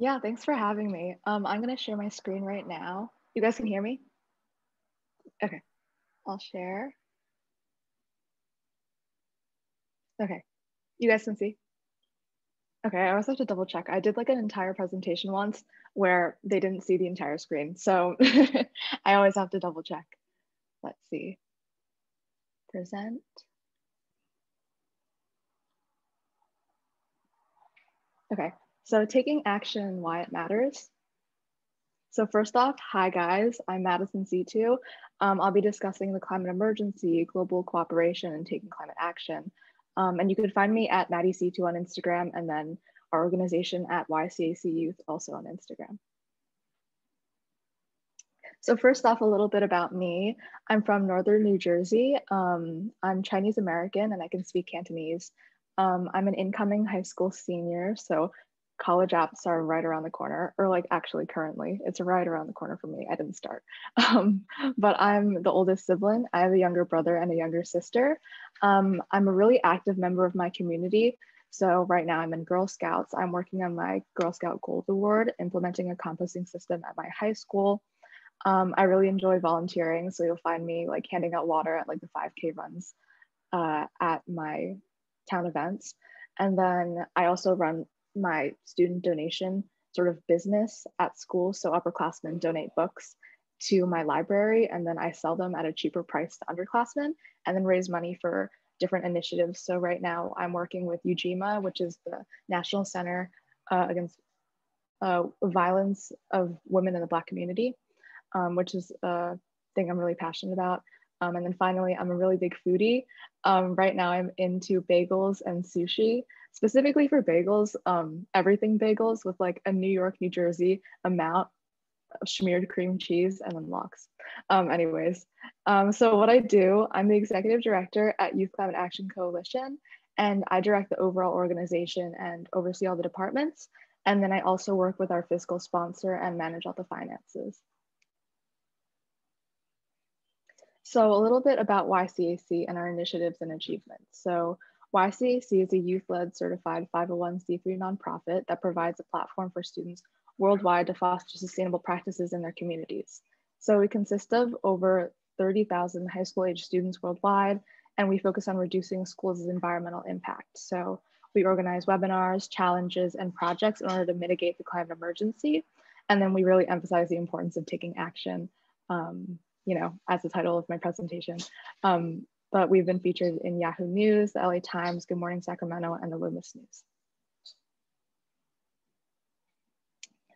Yeah, thanks for having me. I'm gonna share my screen right now. You guys can hear me? Okay, I'll share. Okay, you guys can see? Okay, I always have to double check. I did like an entire presentation once where they didn't see the entire screen. So I always have to double check. Let's see. Present. Okay, so taking action and why it matters. So first off, hi guys, I'm Madison Situ. I'll be discussing the climate emergency, global cooperation, and taking climate action. And you can find me at Maddie Situ on Instagram, and then our organization at YCAC Youth also on Instagram. So first off, a little bit about me. I'm from Northern New Jersey. I'm Chinese American and I can speak Cantonese. I'm an incoming high school senior, so college apps are right around the corner, or like actually currently, it's right around the corner for me. I didn't start. But I'm the oldest sibling. I have a younger brother and a younger sister. I'm a really active member of my community. So right now I'm in Girl Scouts. I'm working on my Girl Scout Gold Award, implementing a composting system at my high school. I really enjoy volunteering, so you'll find me like handing out water at like the 5K runs at my town events. And then I also run my student donation sort of business at school. So upperclassmen donate books to my library, and then I sell them at a cheaper price to underclassmen, and then raise money for different initiatives. So right now I'm working with UGMA, which is the National Center against violence of women in the Black community, which is a thing I'm really passionate about. And then finally, I'm a really big foodie. Right now, I'm into bagels and sushi, specifically for bagels, everything bagels with like a New York, New Jersey amount of smeared cream cheese and then lox. Anyways, so what I do, I'm the executive director at Youth Climate Action Coalition, and I direct the overall organization and oversee all the departments. And then I also work with our fiscal sponsor and manage all the finances. So a little bit about YCAC and our initiatives and achievements. So YCAC is a youth-led certified 501c3 nonprofit that provides a platform for students worldwide to foster sustainable practices in their communities. So we consist of over 30,000 high school age students worldwide, and we focus on reducing schools' environmental impact. So we organize webinars, challenges, and projects in order to mitigate the climate emergency. And then we really emphasize the importance of taking action, as the title of my presentation. But we've been featured in Yahoo News, the LA Times, Good Morning Sacramento, and the Loomis News.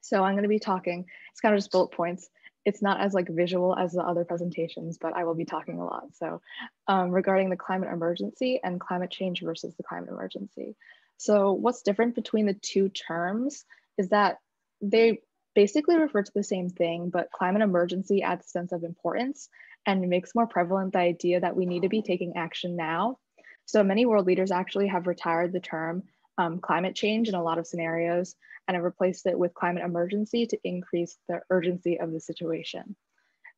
So I'm going to be talking, it's kind of just bullet points. It's not as like visual as the other presentations, but I will be talking a lot. So regarding the climate emergency and climate change versus the climate emergency. So what's different between the two terms is that they basically refer to the same thing, but climate emergency adds a sense of importance and makes more prevalent the idea that we need to be taking action now. So many world leaders actually have retired the term climate change in a lot of scenarios and have replaced it with climate emergency to increase the urgency of the situation.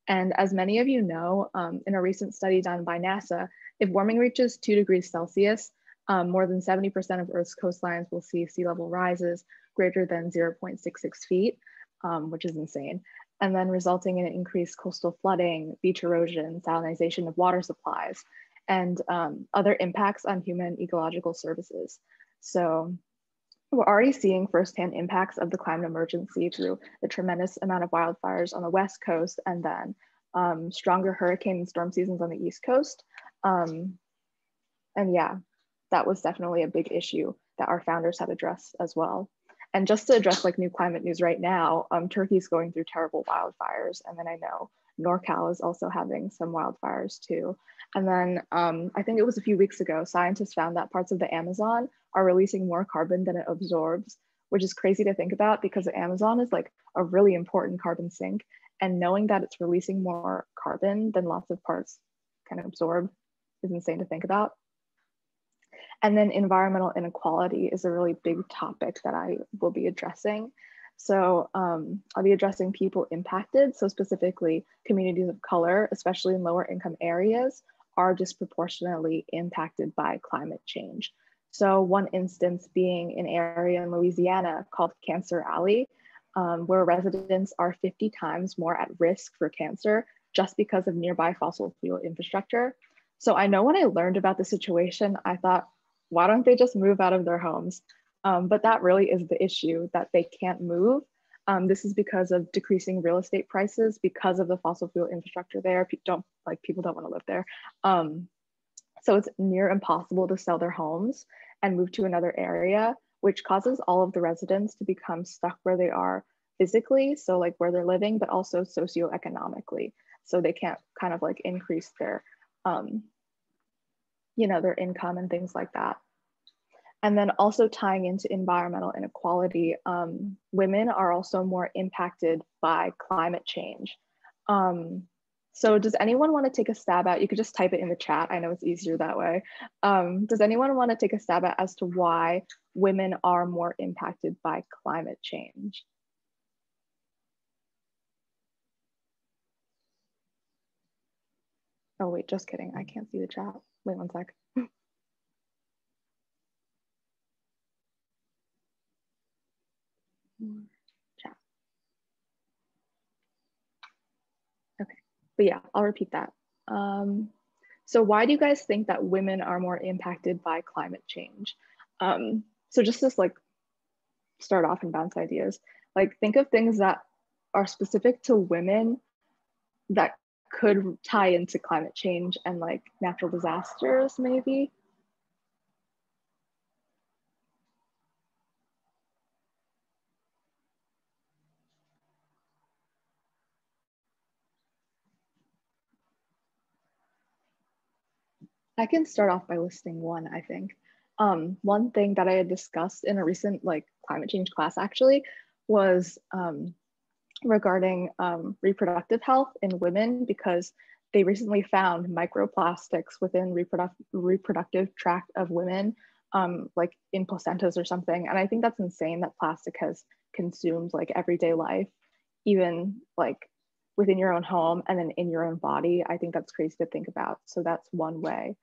And as many of you know, in a recent study done by NASA, if warming reaches 2 degrees Celsius, more than 70% of Earth's coastlines will see sea level rises greater than 0.66 feet, which is insane. And then resulting in increased coastal flooding, beach erosion, salinization of water supplies, and other impacts on human ecological services. So we're already seeing firsthand impacts of the climate emergency through the tremendous amount of wildfires on the West Coast and then stronger hurricane and storm seasons on the East Coast. And yeah, that was definitely a big issue that our founders had addressed as well. And just to address like new climate news right now, Turkey's going through terrible wildfires. And then I know NorCal is also having some wildfires too. And then I think it was a few weeks ago, scientists found that parts of the Amazon are releasing more carbon than it absorbs, which is crazy to think about because the Amazon is like a really important carbon sink. And knowing that it's releasing more carbon than lots of parts kind of absorb is insane to think about. And then environmental inequality is a really big topic that I will be addressing. So I'll be addressing people impacted. So specifically communities of color, especially in lower income areas, are disproportionately impacted by climate change. So one instance being an area in Louisiana called Cancer Alley, where residents are 50 times more at risk for cancer just because of nearby fossil fuel infrastructure. So I know when I learned about the situation, I thought, why don't they just move out of their homes? But that really is the issue, that they can't move. This is because of decreasing real estate prices because of the fossil fuel infrastructure there. People don't want to live there. So it's near impossible to sell their homes and move to another area, which causes all of the residents to become stuck where they are physically, so like where they're living, but also socioeconomically. So they can't kind of like increase their, their income and things like that. And then also tying into environmental inequality, women are also more impacted by climate change. So does anyone want to take a stab at, you could just type it in the chat, I know it's easier that way. Does anyone want to take a stab at as to why women are more impacted by climate change? Oh wait, just kidding, I can't see the chat. Wait one sec. Chat. Okay, but yeah, I'll repeat that. So why do you guys think that women are more impacted by climate change? So just to like start off and bounce ideas, like think of things that are specific to women that could tie into climate change and like natural disasters maybe. I can start off by listing one, I think. One thing that I had discussed in a recent like climate change class actually was regarding reproductive health in women, because they recently found microplastics within reproductive tract of women, like in placentas or something. And I think that's insane that plastic has consumed like everyday life, even like within your own home and then in your own body. I think that's crazy to think about. So that's one way.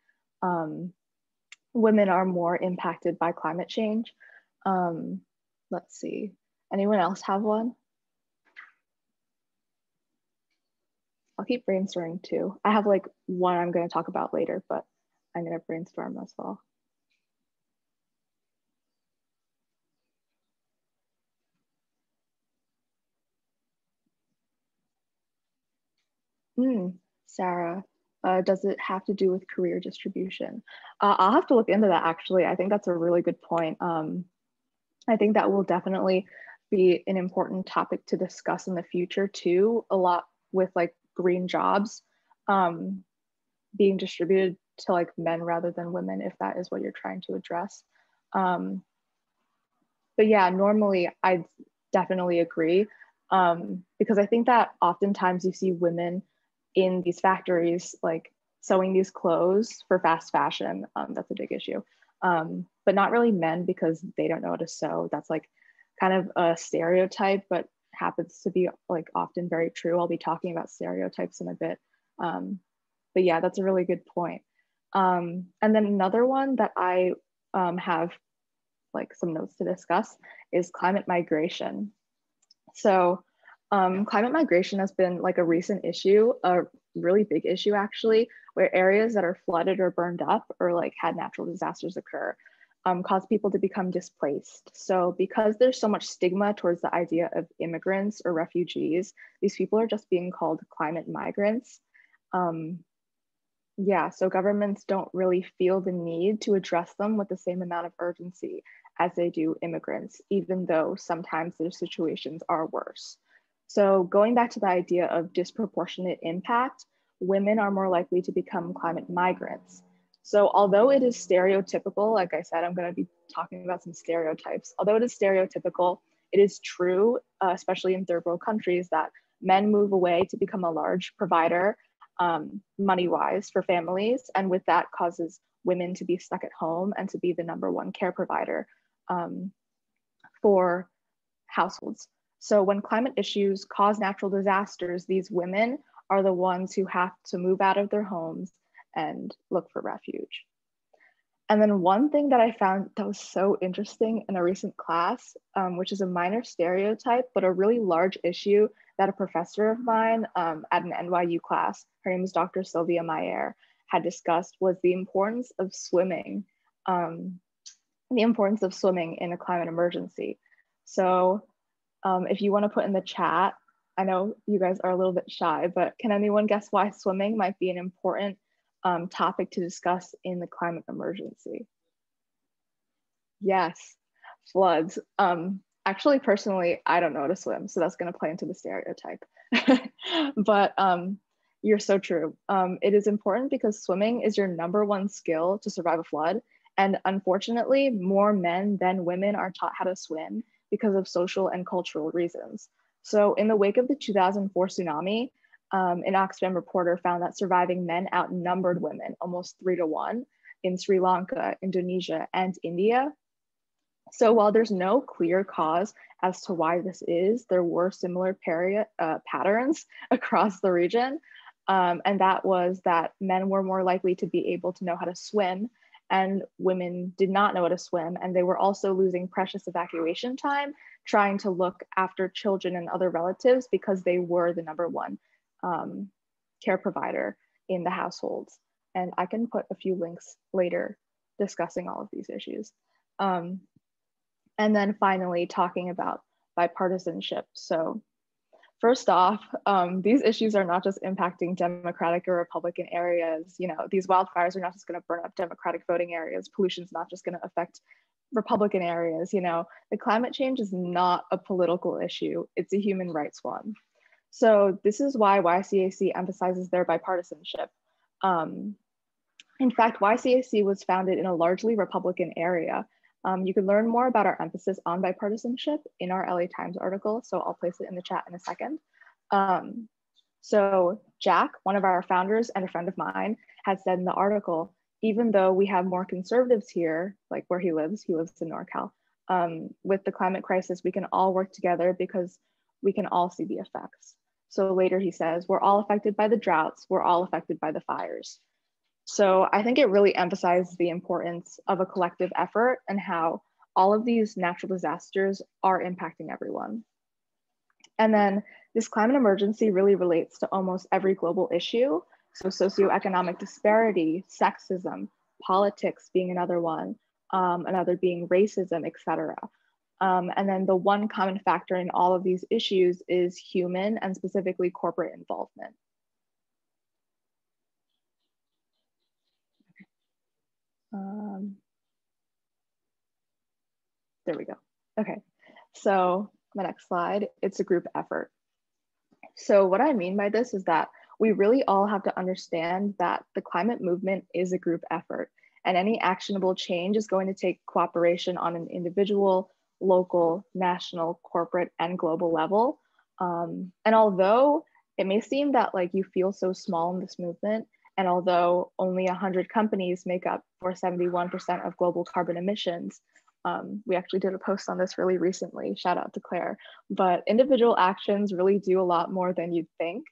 Women are more impacted by climate change. Let's see, anyone else have one? I'll keep brainstorming too. I have like one I'm going to talk about later, but I'm going to brainstorm as well. Sarah, does it have to do with career distribution? I'll have to look into that actually. I think that's a really good point. I think that will definitely be an important topic to discuss in the future too, a lot with like green jobs being distributed to like men rather than women, if that is what you're trying to address. But yeah, normally I definitely agree, because I think that oftentimes you see women in these factories like sewing these clothes for fast fashion. That's a big issue, but not really men, because they don't know how to sew. That's like kind of a stereotype, but happens to be like often very true. I'll be talking about stereotypes in a bit. But yeah, that's a really good point. And then another one that I have like some notes to discuss is climate migration. So climate migration has been like a recent issue, a really big issue actually, where areas that are flooded or burned up or like had natural disasters occur cause people to become displaced. So because there's so much stigma towards the idea of immigrants or refugees, these people are just being called climate migrants. Yeah, so governments don't really feel the need to address them with the same amount of urgency as they do immigrants, even though sometimes their situations are worse. So going back to the idea of disproportionate impact, women are more likely to become climate migrants. So although it is stereotypical, like I said, I'm going to be talking about some stereotypes. Although it is stereotypical, it is true, especially in third world countries, that men move away to become a large provider money-wise for families, and with that causes women to be stuck at home and to be the number one care provider for households. So when climate issues cause natural disasters, these women are the ones who have to move out of their homes and look for refuge. And then one thing that I found that was so interesting in a recent class, which is a minor stereotype, but a really large issue that a professor of mine at an NYU class, her name is Dr. Sylvia Mayer, had discussed was the importance of swimming, in a climate emergency. So if you want to put in the chat, I know you guys are a little bit shy, but can anyone guess why swimming might be an important topic to discuss in the climate emergency? Yes, floods. Actually, personally, I don't know how to swim, so that's going to play into the stereotype. But you're so true. It is important because swimming is your #1 skill to survive a flood. And unfortunately, more men than women are taught how to swim because of social and cultural reasons. So in the wake of the 2004 tsunami, an Oxfam reporter found that surviving men outnumbered women almost 3-1 in Sri Lanka, Indonesia, and India. So while there's no clear cause as to why this is, there were similar patterns across the region. And that was that men were more likely to be able to know how to swim and women did not know how to swim. And they were also losing precious evacuation time trying to look after children and other relatives because they were the #1 care provider in the households. And I can put a few links later discussing all of these issues. And then finally, talking about bipartisanship. So first off, these issues are not just impacting Democratic or Republican areas. You know, these wildfires are not just going to burn up Democratic voting areas. Pollution's not just going to affect Republican areas. You know, the climate change is not a political issue. It's a human rights one. So this is why YCAC emphasizes their bipartisanship. In fact, YCAC was founded in a largely Republican area. You can learn more about our emphasis on bipartisanship in our LA Times article, so I'll place it in the chat in a second. So Jack, one of our founders and a friend of mine, had said in the article, even though we have more conservatives here, like where he lives in NorCal, with the climate crisis, we can all work together because we can all see the effects. So later he says, we're all affected by the droughts, we're all affected by the fires. So I think it really emphasizes the importance of a collective effort and how all of these natural disasters are impacting everyone. And then this climate emergency really relates to almost every global issue. So socioeconomic disparity, sexism, politics being another one, another being racism, etc. And then the one common factor in all of these issues is human and specifically corporate involvement. There we go. Okay, so my next slide, it's a group effort. So what I mean by this is that we really all have to understand that the climate movement is a group effort and any actionable change is going to take cooperation on an individual, local, national, corporate, and global level. And although it may seem that like you feel so small in this movement, and although only 100 companies make up for 71% of global carbon emissions, we actually did a post on this really recently, shout out to Claire, but individual actions really do a lot more than you'd think.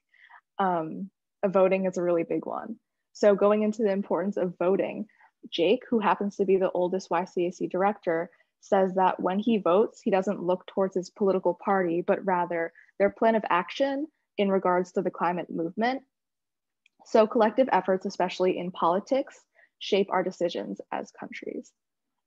Voting is a really big one. So going into the importance of voting, Jake, who happens to be the oldest YCAC director, says that when he votes, he doesn't look towards his political party, but rather their plan of action in regards to the climate movement. So collective efforts, especially in politics, shape our decisions as countries.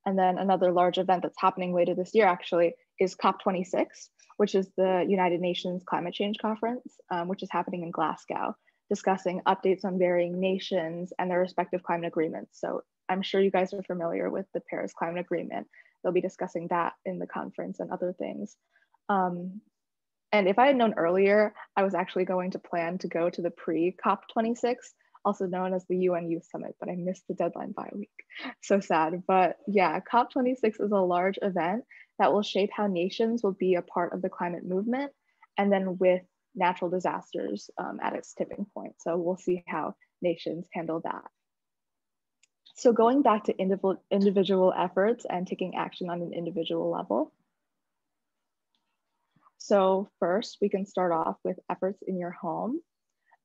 And then another large event that's happening later this year actually is COP26, which is the United Nations Climate Change Conference, which is happening in Glasgow, discussing updates on varying nations and their respective climate agreements. So I'm sure you guys are familiar with the Paris Climate Agreement. They'll be discussing that in the conference and other things. And if I had known earlier, I was actually going to plan to go to the pre-COP26, also known as the UN Youth Summit, but I missed the deadline by a week. So sad, but yeah, COP26 is a large event that will shape how nations will be a part of the climate movement, and then with natural disasters at its tipping point. So we'll see how nations handle that. So going back to individual efforts and taking action on an individual level. So first, we can start off with efforts in your home.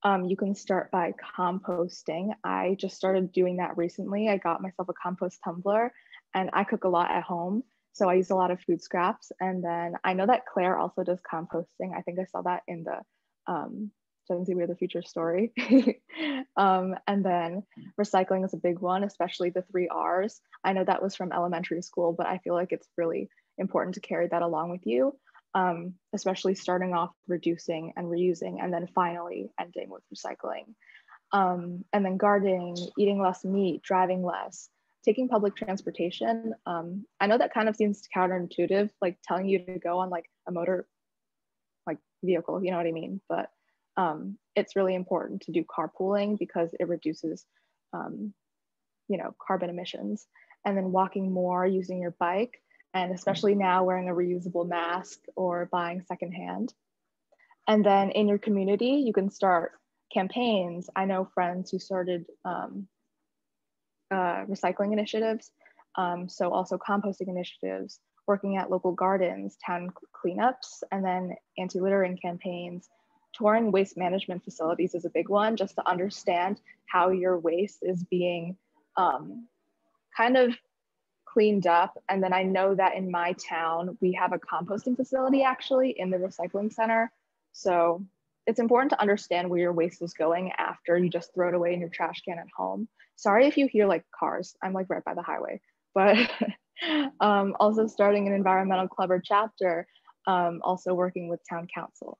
You can start by composting. I just started doing that recently. I got myself a compost tumbler and I cook a lot at home. So I use a lot of food scraps. And then I know that Claire also does composting. I think I saw that in the Gen Z We're the Future story. And then recycling is a big one, especially the 3 Rs. I know that was from elementary school, but I feel like it's really important to carry that along with you. Especially starting off reducing and reusing, and then finally ending with recycling. And then gardening, eating less meat, driving less, taking public transportation. I know that kind of seems counterintuitive, like telling you to go on like a motor like vehicle, you know what I mean? But it's really important to do carpooling because it reduces, carbon emissions. And then walking more, using your bike, and especially now wearing a reusable mask or buying secondhand. And then in your community, you can start campaigns. I know friends who started recycling initiatives, so also composting initiatives, working at local gardens, town cleanups, and then anti-littering campaigns. Touring waste management facilities is a big one, just to understand how your waste is being kind of cleaned up. And then I know that in my town, we have a composting facility actually in the recycling center. So it's important to understand where your waste is going after you just throw it away in your trash can at home. Sorry if you hear like cars, I'm like right by the highway, but also starting an environmental club or chapter, also working with town council.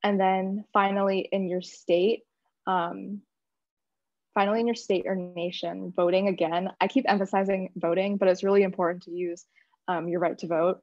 And then finally in your state, or nation, voting again. I keep emphasizing voting, but it's really important to use your right to vote.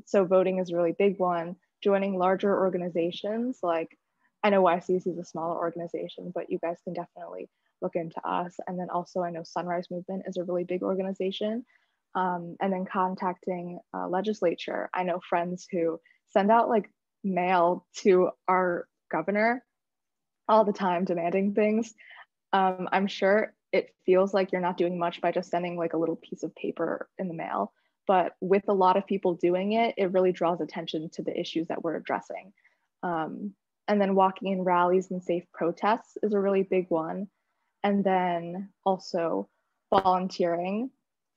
So voting is a really big one. Joining larger organizations, like I know YCC is a smaller organization, but you guys can definitely look into us. And then also I know Sunrise Movement is a really big organization. And then contacting legislature. I know friends who send out like mail to our governor all the time demanding things. I'm sure it feels like you're not doing much by just sending like a little piece of paper in the mail, but with a lot of people doing it, it really draws attention to the issues that we're addressing. And then walking in rallies and safe protests is a really big one. And then also volunteering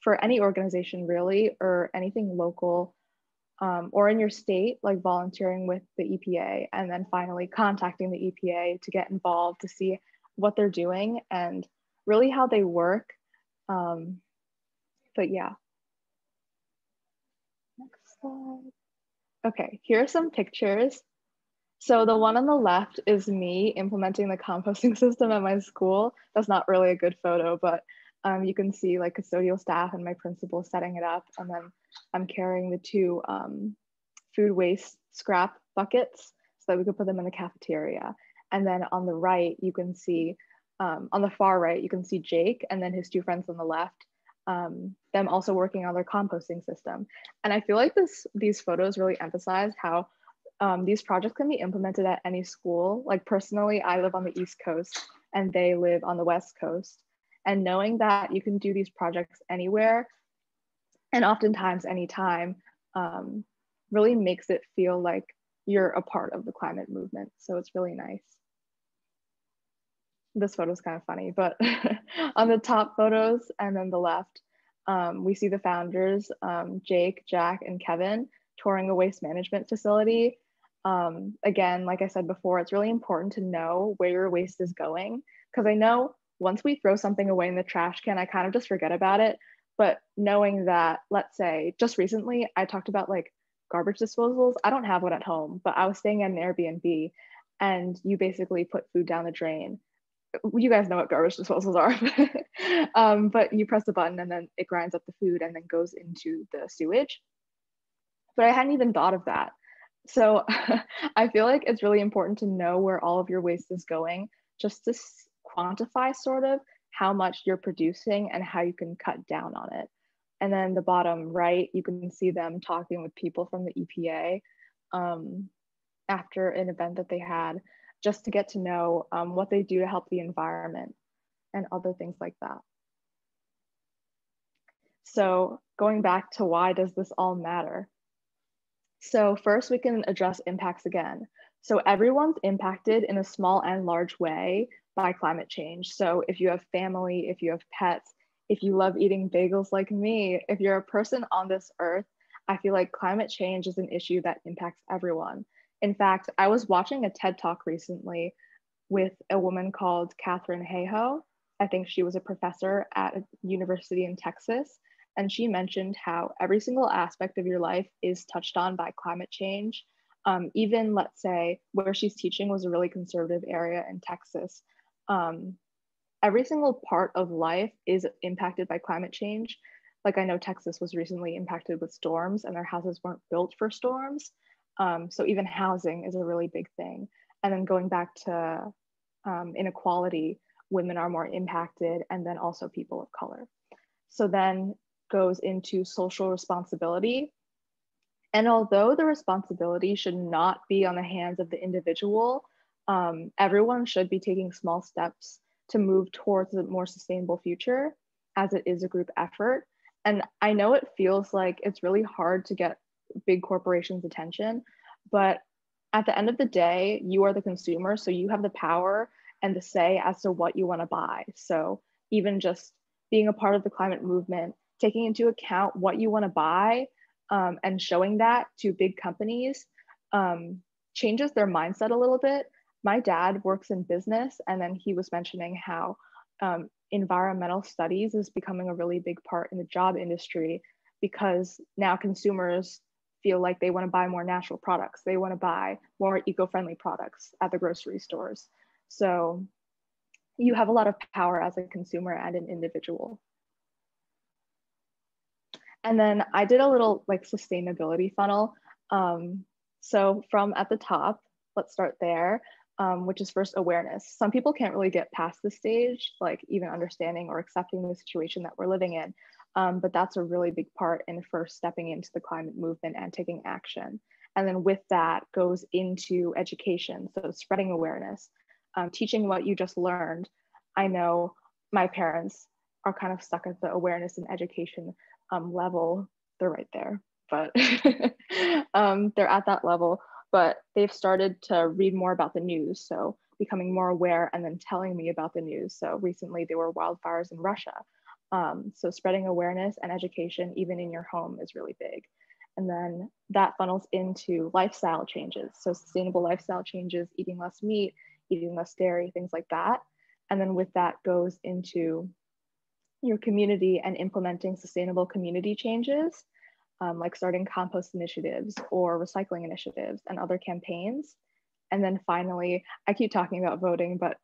for any organization really, or anything local, or in your state, like volunteering with the EPA, and then finally contacting the EPA to get involved to see what they're doing and really how they work. But yeah. Next slide. Okay, here are some pictures. So the one on the left is me implementing the composting system at my school. That's not really a good photo, but you can see like custodial staff and my principal setting it up. And then I'm carrying the 2 food waste scrap buckets so that we could put them in the cafeteria. And then on the right, you can see, on the far right, you can see Jake and then his 2 friends on the left, them also working on their composting system. And I feel like these photos really emphasize how these projects can be implemented at any school. Like personally, I live on the East Coast and they live on the West Coast. And knowing that you can do these projects anywhere and oftentimes anytime really makes it feel like you're a part of the climate movement. So it's really nice. This photo is kind of funny, but on the top photos and then the left, we see the founders, Jake, Jack, and Kevin touring a waste management facility. Again, like I said before, it's really important to know where your waste is going, because I know once we throw something away in the trash can, I kind of just forget about it. But knowing that, let's say, just recently, I talked about like garbage disposals. I don't have one at home, but I was staying at an Airbnb and you basically put food down the drain. You guys know what garbage disposals are. But you press the button and then it grinds up the food and then goes into the sewage. But I hadn't even thought of that. So I feel like it's really important to know where all of your waste is going, just to quantify sort of how much you're producing and how you can cut down on it. And then the bottom right, you can see them talking with people from the EPA after an event that they had, just to get to know what they do to help the environment and other things like that. So going back to why does this all matter? So first we can address impacts again. So everyone's impacted in a small and large way by climate change. So if you have family, if you have pets, if you love eating bagels like me, if you're a person on this earth, I feel like climate change is an issue that impacts everyone. In fact, I was watching a TED Talk recently with a woman called Catherine Hayhoe. I think she was a professor at a university in Texas. And she mentioned how every single aspect of your life is touched on by climate change. Even, let's say, where she's teaching was a really conservative area in Texas. Every single part of life is impacted by climate change. Like I know Texas was recently impacted with storms and their houses weren't built for storms. So even housing is a really big thing. And then going back to inequality, women are more impacted, and then also people of color. So then goes into social responsibility. And although the responsibility should not be on the hands of the individual, everyone should be taking small steps to move towards a more sustainable future, as it is a group effort. And I know it feels like it's really hard to get big corporations' attention, but at the end of the day, you are the consumer, so you have the power and the say as to what you want to buy. So even just being a part of the climate movement, taking into account what you want to buy, and showing that to big companies changes their mindset a little bit. My dad works in business, and then he was mentioning how environmental studies is becoming a really big part in the job industry, because now consumers feel like they want to buy more natural products. They want to buy more eco-friendly products at the grocery stores. So you have a lot of power as a consumer and an individual. And then I did a little like sustainability funnel. So from at the top, let's start there, which is first awareness. Some people can't really get past this stage, like even understanding or accepting the situation that we're living in. But that's a really big part in first stepping into the climate movement and taking action. And then with that goes into education. So spreading awareness, teaching what you just learned. I know my parents are kind of stuck at the awareness and education level. They're right there, but they're at that level, but they've started to read more about the news. So becoming more aware and then telling me about the news. So recently there were wildfires in Russia. So spreading awareness and education, even in your home, is really big. And then that funnels into lifestyle changes. So sustainable lifestyle changes, eating less meat, eating less dairy, things like that. And then with that goes into your community and implementing sustainable community changes, like starting compost initiatives or recycling initiatives and other campaigns. And then finally, I keep talking about voting, but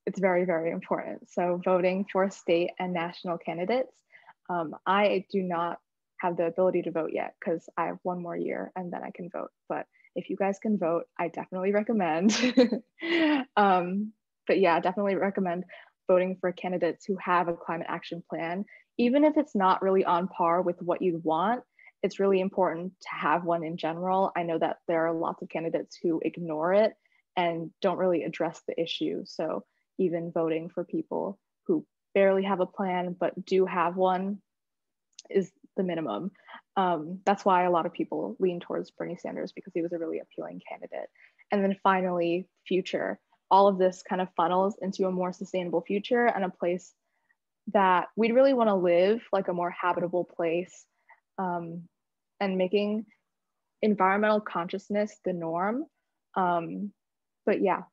it's very, very important. So voting for state and national candidates. I do not have the ability to vote yet because I have one more year and then I can vote. But if you guys can vote, I definitely recommend. But yeah, definitely recommend voting for candidates who have a climate action plan. Even if it's not really on par with what you want, it's really important to have one in general. I know that there are lots of candidates who ignore it and don't really address the issue. So even voting for people who barely have a plan but do have one is the minimum. That's why a lot of people lean towards Bernie Sanders, because he was a really appealing candidate. And then finally, future. All of this kind of funnels into a more sustainable future and a place that we'd really want to live, like a more habitable place, and making environmental consciousness the norm. But yeah,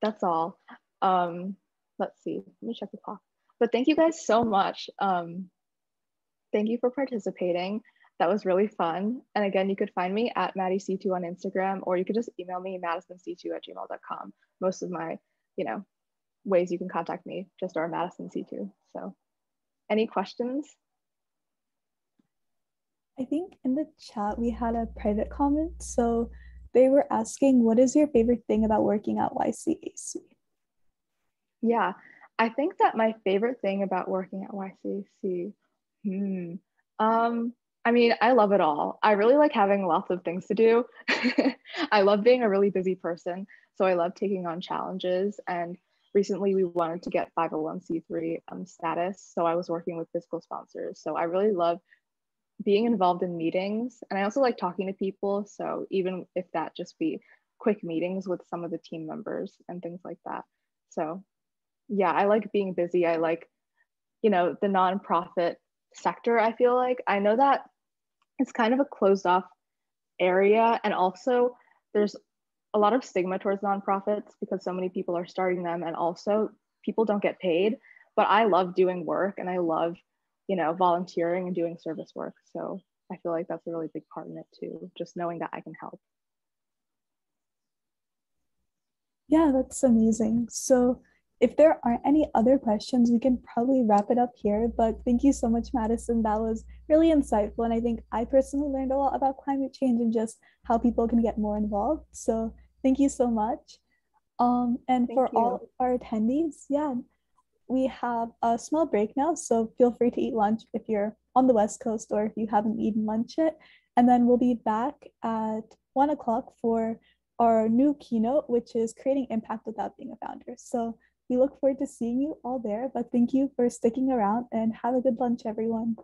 that's all. Let's see, let me check the clock. But thank you guys so much. Thank you for participating. That was really fun. And again, you could find me at MaddieSitu on Instagram, or you could just email me madisonsitu@gmail.com. Most of my, ways you can contact me just are MadisonSitu. So any questions? I think in the chat we had a private comment. So they were asking, what is your favorite thing about working at YCAC? Yeah, I think that my favorite thing about working at YCAC, I mean, I love it all. I really like having lots of things to do. I love being a really busy person. So I love taking on challenges. And recently we wanted to get 501c3 status. So I was working with fiscal sponsors. So I really love being involved in meetings. And I also like talking to people. So even if that just be quick meetings with some of the team members and things like that. So yeah, I like being busy. I like, the nonprofit sector. I feel like I know that it's kind of a closed off area. And also there's a lot of stigma towards nonprofits because so many people are starting them, and also people don't get paid. But I love doing work, and I love, volunteering and doing service work. So I feel like that's a really big part in it too, just knowing that I can help. Yeah, that's amazing. So, if there aren't any other questions, we can probably wrap it up here. But thank you so much, Madison. That was really insightful. And I think I personally learned a lot about climate change and just how people can get more involved. So, thank you so much. And Thank for you. all our attendees, yeah, we have a small break now. So, feel free to eat lunch if you're on the West Coast or if you haven't eaten lunch yet. And then we'll be back at 1 o'clock for our new keynote, which is creating impact without being a founder. So we look forward to seeing you all there, but thank you for sticking around and have a good lunch, everyone.